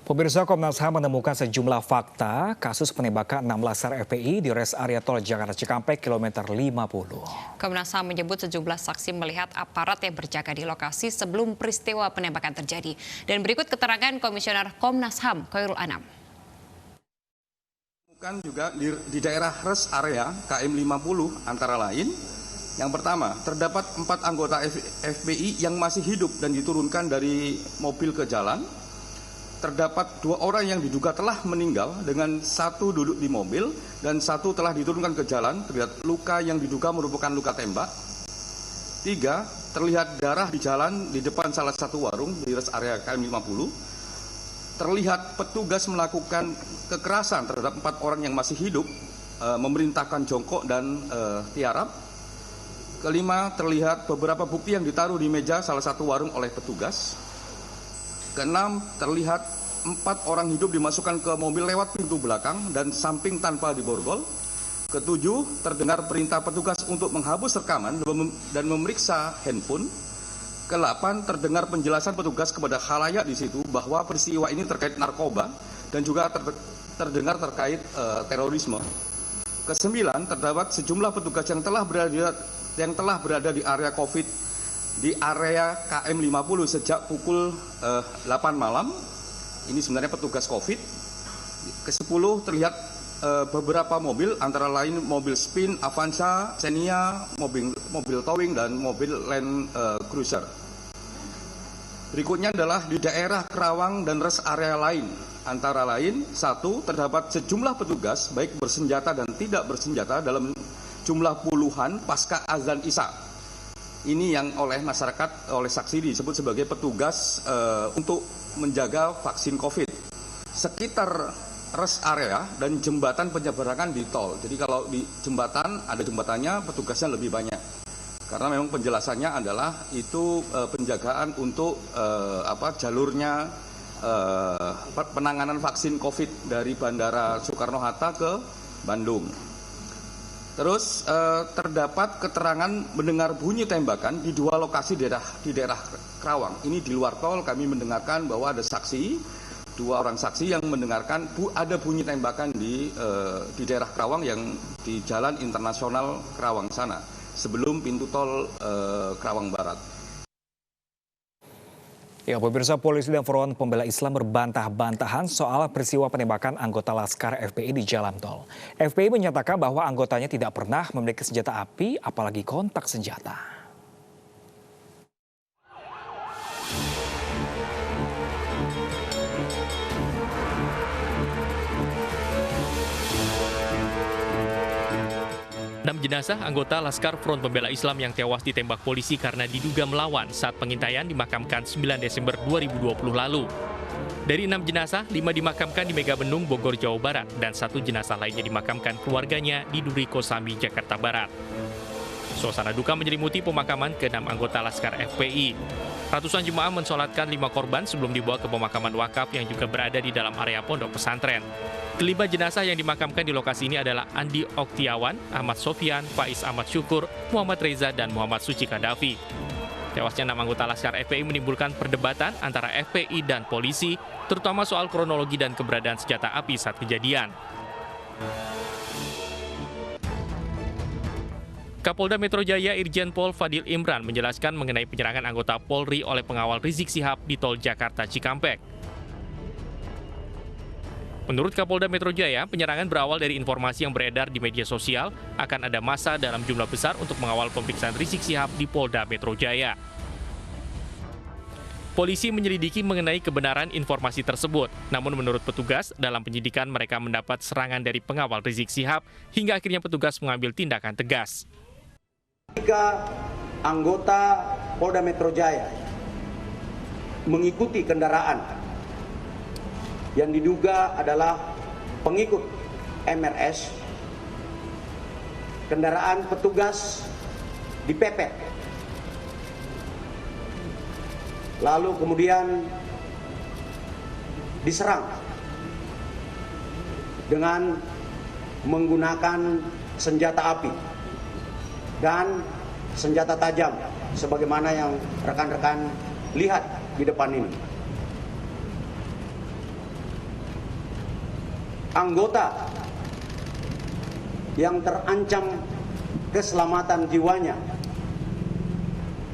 Pemirsa, Komnas HAM menemukan sejumlah fakta kasus penembakan 6 laskar FPI di res area tol Jakarta Cikampek kilometer 50. Komnas HAM menyebut sejumlah saksi melihat aparat yang berjaga di lokasi sebelum peristiwa penembakan terjadi. Dan berikut keterangan Komisioner Komnas HAM, Khairul Anam. Juga di daerah res area KM 50 antara lain, yang pertama terdapat 4 anggota FPI yang masih hidup dan diturunkan dari mobil ke jalan. Terdapat 2 orang yang diduga telah meninggal dengan 1 duduk di mobil dan 1 telah diturunkan ke jalan. Terlihat luka yang diduga merupakan luka tembak. 3, terlihat darah di jalan di depan salah satu warung di res area KM 50. Terlihat petugas melakukan kekerasan terhadap 4 orang yang masih hidup, memerintahkan jongkok dan tiarap. Kelima, terlihat beberapa bukti yang ditaruh di meja salah satu warung oleh petugas. Keenam, terlihat 4 orang hidup dimasukkan ke mobil lewat pintu belakang dan samping tanpa diborgol. Ketujuh, terdengar perintah petugas untuk menghapus rekaman dan memeriksa handphone. Ke-8, terdengar penjelasan petugas kepada khalayak di situ bahwa peristiwa ini terkait narkoba dan juga terdengar terkait terorisme. Ke-9, terdapat sejumlah petugas yang telah berada di area COVID di area KM 50 sejak pukul 8 malam. Ini sebenarnya petugas COVID. Ke-10, terlihat beberapa mobil, antara lain mobil Spin, Avanza, Xenia, mobil towing, dan mobil Land Cruiser. Berikutnya adalah di daerah Kerawang dan res area lain. Antara lain, 1, terdapat sejumlah petugas, baik bersenjata dan tidak bersenjata, dalam jumlah puluhan pasca azan Isya. Ini yang oleh masyarakat, oleh saksi disebut sebagai petugas untuk menjaga vaksin COVID. Sekitar res area dan jembatan penyeberangan di tol. Jadi kalau di jembatan, ada jembatannya, petugasnya lebih banyak. Karena memang penjelasannya adalah itu penjagaan untuk jalurnya penanganan vaksin COVID dari Bandara Soekarno-Hatta ke Bandung. Terus terdapat keterangan mendengar bunyi tembakan di 2 lokasi di daerah Kerawang. Ini di luar tol kami mendengarkan bahwa ada saksi, 2 orang saksi yang mendengarkan ada bunyi tembakan di daerah Kerawang yang di Jalan Internasional Kerawang sana, sebelum pintu tol Kerawang Barat. Ya, pemirsa, polisi dan Front Pembela Islam berbantah-bantahan soal peristiwa penembakan anggota laskar FPI di jalan tol. FPI menyatakan bahwa anggotanya tidak pernah memiliki senjata api, apalagi kontak senjata. 6 jenazah anggota Laskar Front Pembela Islam yang tewas ditembak polisi karena diduga melawan saat pengintaian dimakamkan 9 Desember 2020 lalu. Dari 6 jenazah, 5 dimakamkan di Megabendung, Bogor, Jawa Barat, dan 1 jenazah lainnya dimakamkan keluarganya di Duri Kosambi, Jakarta Barat. Suasana duka menyelimuti pemakaman ke-6 anggota Laskar FPI. Ratusan jemaah mensolatkan 5 korban sebelum dibawa ke pemakaman wakaf yang juga berada di dalam area pondok pesantren. Kelima jenazah yang dimakamkan di lokasi ini adalah Andi Oktiawan, Ahmad Sofian, Faiz Ahmad Syukur, Muhammad Reza, dan Muhammad Suci Kadafi. Tewasnya 6 anggota Laskar FPI menimbulkan perdebatan antara FPI dan polisi, terutama soal kronologi dan keberadaan senjata api saat kejadian. Kapolda Metro Jaya Irjen Pol Fadil Imran menjelaskan mengenai penyerangan anggota Polri oleh pengawal Rizik Syihab di tol Jakarta Cikampek. Menurut Kapolda Metro Jaya, penyerangan berawal dari informasi yang beredar di media sosial akan ada massa dalam jumlah besar untuk mengawal pemeriksaan Rizik Syihab di Polda Metro Jaya. Polisi menyelidiki mengenai kebenaran informasi tersebut, namun menurut petugas, dalam penyidikan mereka mendapat serangan dari pengawal Rizik Syihab hingga akhirnya petugas mengambil tindakan tegas. 3 anggota Polda Metro Jaya mengikuti kendaraan yang diduga adalah pengikut MRS. Kendaraan petugas dipepet. Lalu kemudian diserang dengan menggunakan senjata api dan senjata tajam sebagaimana yang rekan-rekan lihat di depan ini. anggota yang terancam keselamatan jiwanya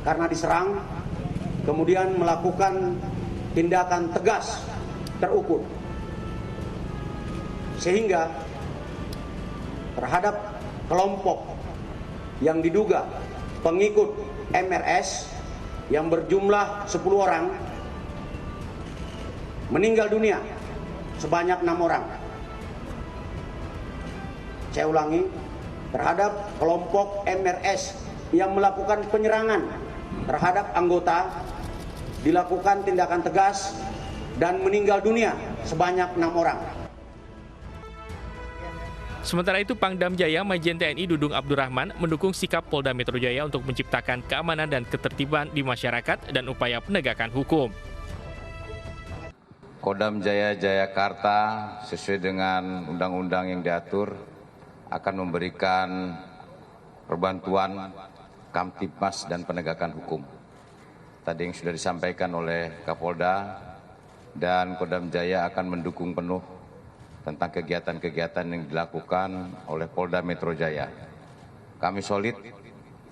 karena diserang, kemudian melakukan tindakan tegas terukur, sehingga terhadap kelompok yang diduga pengikut MRS yang berjumlah 10 orang meninggal dunia sebanyak 6 orang. Saya ulangi, terhadap kelompok MRS yang melakukan penyerangan terhadap anggota dilakukan tindakan tegas dan meninggal dunia sebanyak 6 orang. Sementara itu, Pangdam Jaya Majen TNI Dudung Abdurrahman mendukung sikap Polda Metro Jaya untuk menciptakan keamanan dan ketertiban di masyarakat dan upaya penegakan hukum. Kodam Jaya Jayakarta sesuai dengan undang-undang yang diatur akan memberikan perbantuan Kamtibmas dan penegakan hukum. Tadi yang sudah disampaikan oleh Kapolda, dan Kodam Jaya akan mendukung penuh tentang kegiatan-kegiatan yang dilakukan oleh Polda Metro Jaya. Kami solid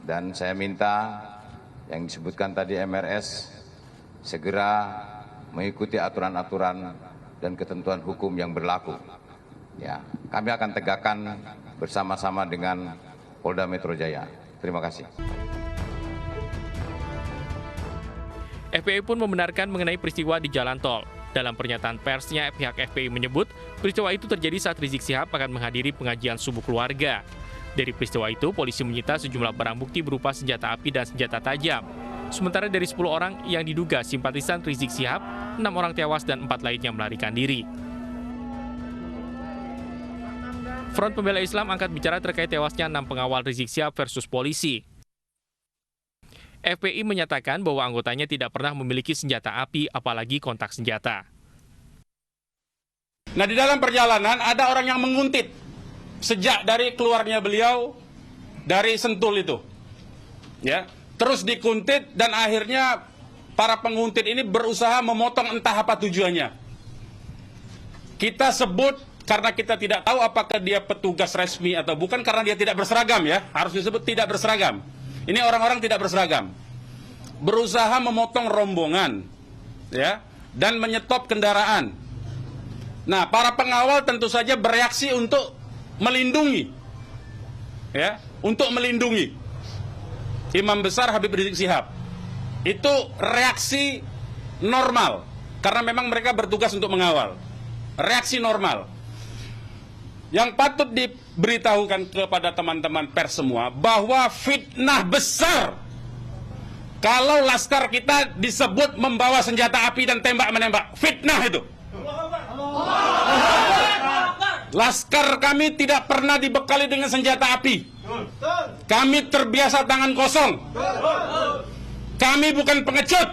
dan saya minta yang disebutkan tadi MRS segera mengikuti aturan-aturan dan ketentuan hukum yang berlaku. Ya, kami akan tegakkan bersama-sama dengan Polda Metro Jaya. Terima kasih. FPI pun membenarkan mengenai peristiwa di jalan tol. Dalam pernyataan persnya, pihak FPI menyebut peristiwa itu terjadi saat Rizik Syihab akan menghadiri pengajian subuh keluarga. Dari peristiwa itu, polisi menyita sejumlah barang bukti berupa senjata api dan senjata tajam. Sementara dari 10 orang yang diduga simpatisan Rizik Syihab, 6 orang tewas dan 4 lainnya melarikan diri. Front Pembela Islam angkat bicara terkait tewasnya 6 pengawal Rizik Syihab versus polisi. FPI menyatakan bahwa anggotanya tidak pernah memiliki senjata api, apalagi kontak senjata. Nah, di dalam perjalanan ada orang yang menguntit sejak dari keluarnya beliau dari Sentul itu, ya, terus dikuntit dan akhirnya para penguntit ini berusaha memotong entah apa tujuannya. Kita sebut karena kita tidak tahu apakah dia petugas resmi atau bukan, karena dia tidak berseragam, ya, harus disebut tidak berseragam. Ini orang-orang tidak berseragam, berusaha memotong rombongan, ya, dan menyetop kendaraan. Nah, para pengawal tentu saja bereaksi untuk melindungi, ya, untuk melindungi Imam Besar Habib Rizik Syihab. Itu reaksi normal, karena memang mereka bertugas untuk mengawal. Reaksi normal. Yang patut diberitahukan kepada teman-teman pers semua bahwa fitnah besar kalau laskar kita disebut membawa senjata api dan tembak-menembak. Fitnah itu. Laskar kami tidak pernah dibekali dengan senjata api. Kami terbiasa tangan kosong. Kami bukan pengecut.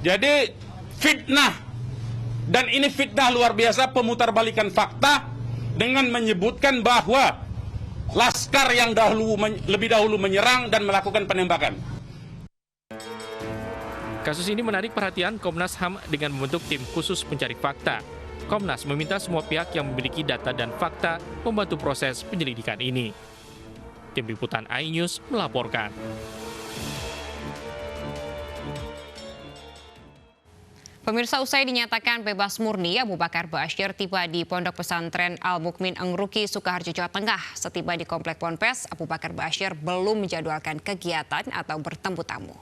Jadi fitnah. Dan ini fitnah luar biasa, pemutarbalikan fakta dengan menyebutkan bahwa laskar yang lebih dahulu menyerang dan melakukan penembakan. Kasus ini menarik perhatian Komnas HAM dengan membentuk tim khusus pencari fakta. Komnas meminta semua pihak yang memiliki data dan fakta membantu proses penyelidikan ini. Tim Liputan iNews melaporkan. Pemirsa, usai dinyatakan bebas murni, Abu Bakar Ba'asyir tiba di Pondok Pesantren Al-Mukmin Engruki, Sukoharjo, Jawa Tengah. Setiba di Komplek Ponpes, Abu Bakar Ba'asyir belum menjadwalkan kegiatan atau bertemu tamu.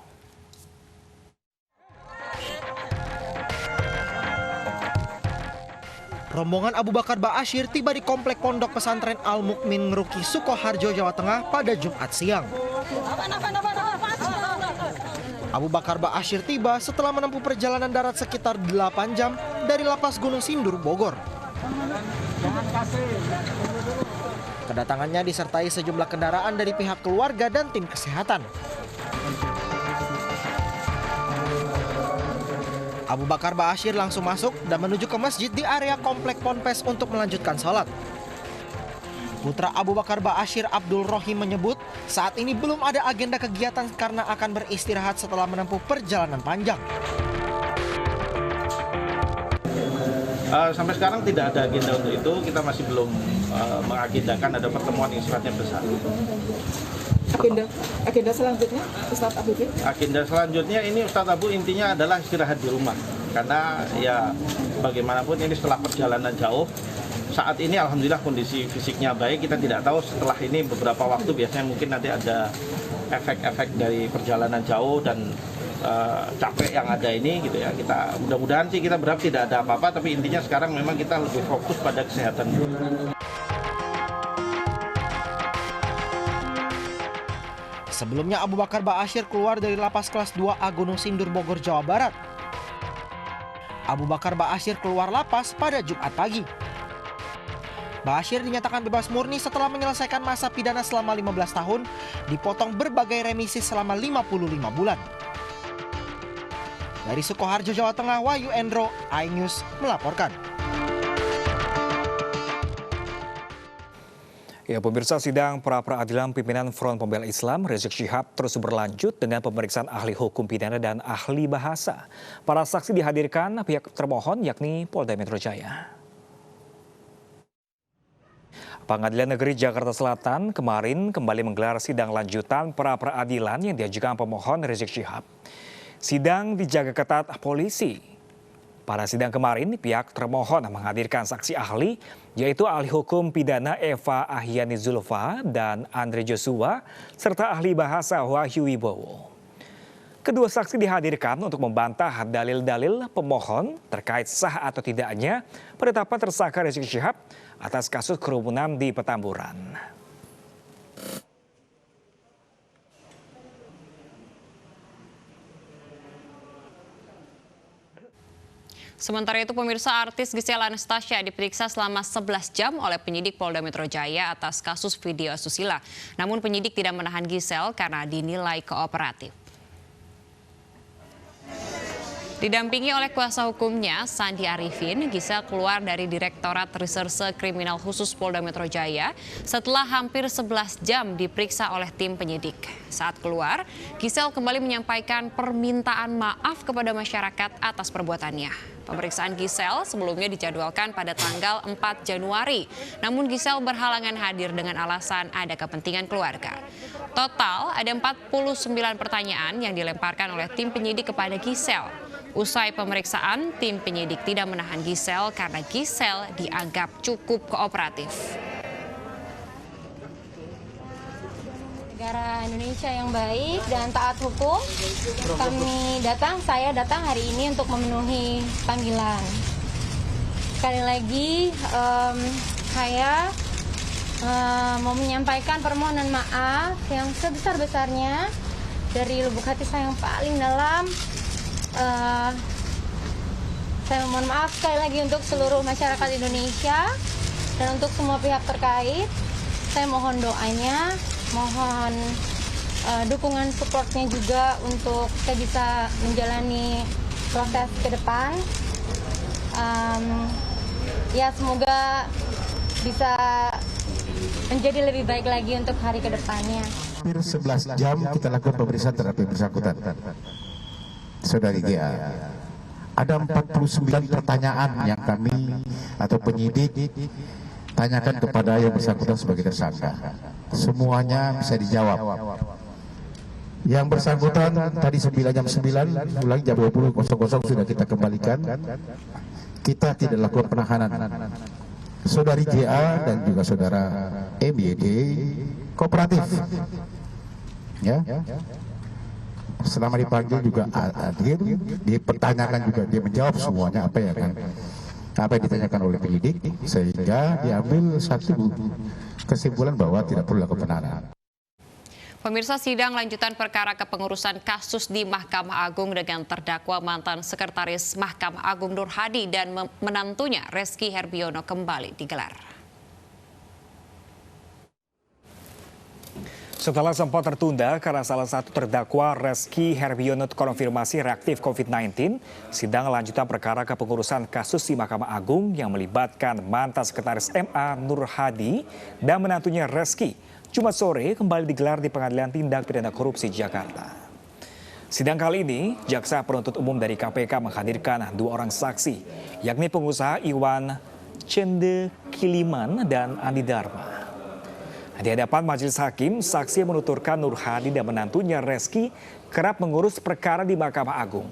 Rombongan Abu Bakar Ba'asyir tiba di Komplek Pondok Pesantren Al-Mukmin Engruki, Sukoharjo, Jawa Tengah pada Jumat siang. Abu Bakar Ba'asyir tiba setelah menempuh perjalanan darat sekitar 8 jam dari Lapas Gunung Sindur, Bogor. Kedatangannya disertai sejumlah kendaraan dari pihak keluarga dan tim kesehatan. Abu Bakar Ba'asyir langsung masuk dan menuju ke masjid di area Komplek Ponpes untuk melanjutkan sholat. Putra Abu Bakar Ba'asyir, Abdul Rohim, menyebut saat ini belum ada agenda kegiatan karena akan beristirahat setelah menempuh perjalanan panjang. Sampai sekarang tidak ada agenda untuk itu, kita masih belum mengagendakan ada pertemuan yang sifatnya besar. Agenda selanjutnya, Ustadz Abu? Agenda selanjutnya ini Ustadz Abu intinya adalah istirahat di rumah. Karena ya bagaimanapun ini setelah perjalanan jauh, saat ini alhamdulillah kondisi fisiknya baik, kita tidak tahu setelah ini beberapa waktu biasanya mungkin nanti ada efek-efek dari perjalanan jauh dan capek yang ada ini gitu ya. Kita mudah-mudahan sih kita berharap tidak ada apa-apa, tapi intinya sekarang memang kita lebih fokus pada kesehatan. Sebelumnya Abu Bakar Ba'asyir keluar dari lapas kelas 2A Gunung Sindur Bogor, Jawa Barat. Abu Bakar Ba'asyir keluar lapas pada Jumat pagi. Ba'asyir dinyatakan bebas murni setelah menyelesaikan masa pidana selama 15 tahun, dipotong berbagai remisi selama 55 bulan. Dari Sukoharjo, Jawa Tengah, Wahyu Endro, iNews melaporkan. Ya, pemirsa, sidang pra-peradilan pimpinan Front Pembela Islam Rizik Syihab terus berlanjut dengan pemeriksaan ahli hukum pidana dan ahli bahasa. Para saksi dihadirkan pihak termohon yakni Polda Metro Jaya. Pengadilan Negeri Jakarta Selatan kemarin kembali menggelar sidang lanjutan pra-peradilan yang diajukan pemohon Rizik Syihab. Sidang dijaga ketat polisi. Pada sidang kemarin, pihak termohon menghadirkan saksi ahli, yaitu ahli hukum pidana Eva Ahyani Zulfa dan Andre Joshua, serta ahli bahasa Wahyu Wibowo. Kedua saksi dihadirkan untuk membantah dalil-dalil pemohon terkait sah atau tidaknya penetapan tersangka Rizik Syihab atas kasus kerumunan di Petamburan. Sementara itu, pemirsa, artis Gisel Anastasia diperiksa selama 11 jam oleh penyidik Polda Metro Jaya atas kasus video asusila. Namun penyidik tidak menahan Gisel karena dinilai kooperatif. Didampingi oleh kuasa hukumnya, Sandi Arifin, Gisel keluar dari Direktorat Reserse Kriminal Khusus Polda Metro Jaya setelah hampir 11 jam diperiksa oleh tim penyidik. Saat keluar, Gisel kembali menyampaikan permintaan maaf kepada masyarakat atas perbuatannya. Pemeriksaan Gisel sebelumnya dijadwalkan pada tanggal 4 Januari. Namun Gisel berhalangan hadir dengan alasan ada kepentingan keluarga. Total ada 49 pertanyaan yang dilemparkan oleh tim penyidik kepada Gisel. Usai pemeriksaan, tim penyidik tidak menahan Gisel karena Gisel dianggap cukup kooperatif. Negara Indonesia yang baik dan taat hukum, saya datang hari ini untuk memenuhi panggilan. Sekali lagi, saya mau menyampaikan permohonan maaf yang sebesar-besarnya dari lubuk hati saya yang paling dalam. Saya mohon maaf sekali lagi untuk seluruh masyarakat Indonesia dan untuk semua pihak terkait. Saya mohon doanya, mohon dukungan supportnya juga untuk saya bisa menjalani proses ke depan. Ya, semoga bisa menjadi lebih baik lagi untuk hari ke depannya. Hampir 11 jam kita lakukan pemeriksaan terhadap yang bersangkutan. Saudari GA, ada 49 pertanyaan yang kami atau penyidik tanyakan kepada yang bersangkutan sebagai tersangka. Semuanya bisa dijawab. Yang bersangkutan tadi 9 jam 9, ulang jam 20.00 sudah kita kembalikan. Kita tidak lakukan penahanan. Saudari GA dan juga saudara MYD kooperatif. Ya. Selama dipanggil juga hadir, dipertanyakan juga, dia menjawab semuanya apa yang ditanyakan oleh penyidik, sehingga diambil satu kesimpulan bahwa tidak perlu lakukan penahanan. Pemirsa, sidang lanjutan perkara kepengurusan kasus di Mahkamah Agung dengan terdakwa mantan Sekretaris Mahkamah Agung Nur Hadi dan menantunya Reski Herbiono kembali digelar. Setelah sempat tertunda karena salah satu terdakwa Reski Herbiono terkonfirmasi reaktif COVID-19, sidang lanjutan perkara kepengurusan kasus di Mahkamah Agung yang melibatkan mantan Sekretaris MA Nur Hadi dan menantunya Reski Jumat sore kembali digelar di Pengadilan Tindak Pidana Korupsi Jakarta. Sidang kali ini, Jaksa Penuntut Umum dari KPK menghadirkan 2 orang saksi, yakni pengusaha Iwan Cendekiliman dan Andi Dharma. Di hadapan majelis hakim, saksi yang menuturkan Nur Hadi dan menantunya Reski kerap mengurus perkara di Mahkamah Agung.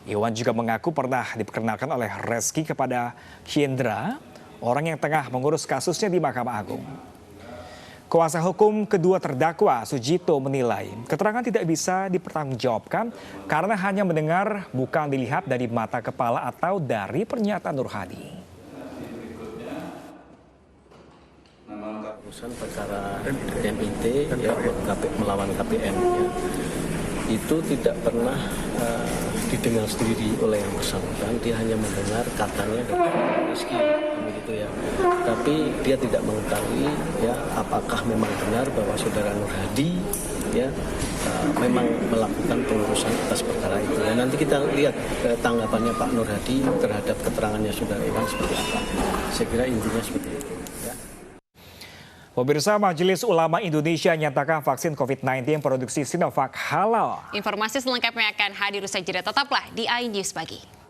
Iwan juga mengaku pernah diperkenalkan oleh Reski kepada Hyendra, orang yang tengah mengurus kasusnya di Mahkamah Agung. Kuasa hukum kedua terdakwa, Sujito, menilai keterangan tidak bisa dipertanggungjawabkan karena hanya mendengar, bukan dilihat dari mata kepala atau dari pernyataan Nur Hadi. Urusan perkara MIT ya, melawan KPM ya, itu tidak pernah didengar sendiri oleh yang bersangkutan. Dia hanya mendengar katanya dari Rizky begitu ya, tapi dia tidak mengetahui ya apakah memang benar bahwa saudara Nur Hadi ya memang melakukan pengurusan atas perkara itu. Ya, nanti kita lihat tanggapannya Pak Nur Hadi terhadap keterangannya saudara Iwan seperti apa. Saya kira intinya seperti itu. Pemirsa, Majelis Ulama Indonesia nyatakan vaksin COVID-19 produksi Sinovac halal. Informasi selengkapnya akan hadir usai jeda. Tetaplah di iNews Pagi.